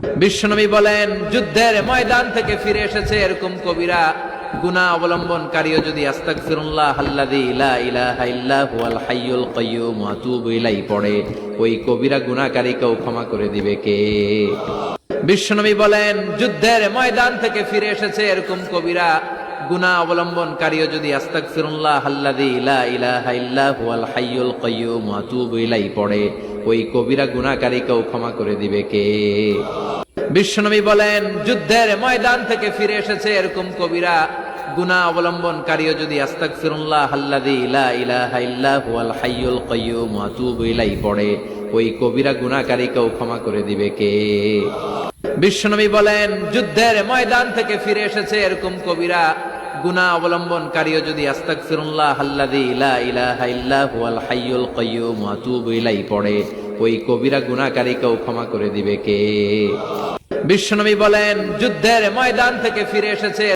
বিশ্বনবী বলেন, যুদ্ধের ময়দান থেকে ফিরে এসেছে এরকম কবিরা গুনাহ অবলম্বনকারীও যদি আস্তাগফিরুল্লাহ আল্লাযী লা ইলাহা ইল্লা হুয়াল হাইয়ুল কাইয়্যুম ওয়া আতুবু ইলাইহি পড়ে, ওই কবিরা গুনাহকারীকেও ক্ষমা করে দিবে কে? বিশ্বনবী বলেন, যুদ্ধের ময়দান থেকে ফিরে এসেছে এরকম কবিরা গুনাহ অবলম্বনকারীও যদি আস্তাগফিরুল্লাহ আল্লাযী লা ইলাহা ইল্লা হুয়াল হাইয়ুল কাইয়্যুম ওয়া আতুবু ইলাইহি পড়ে, ওই কবিরা গুনাহকারীকেও ক্ষমা করে দিবে কে? বিশ্বনবী বলেন, যুদ্ধের ময়দান থেকে ফিরে এসেছে এরকম কবিরা গুনাহ অবলম্বনকারীও যদি আস্তাগফিরুল্লাহ আল্লাযী লা ইলাহা ইল্লা হুয়াল হাইয়ুল কাইয়্যুম ওয়া আতুবু ইলাইহি পড়ে, ওই কবিরা গুনাহকারীকেও ক্ষমা করে দিবে কে? বিশ্বনবী বলেন, যুদ্ধের ময়দান থেকে ফিরে এসেছে এরকম কবিরা গুনাহ অবলম্বনকারীও যদি আস্তাগফিরুল্লাহ আল্লাযী লা ইলাহা ইল্লা হুয়াল হাইয়ুল কাইয়্যুম ওয়া আতুবু ইলাইহি পড়ে, ওই কবিরা গুনাহকারীকেও ক্ষমা করে দিবে কে? বিশ্বনবী বলেন, যুদ্ধের ময়দান থেকে ফিরে এসেছে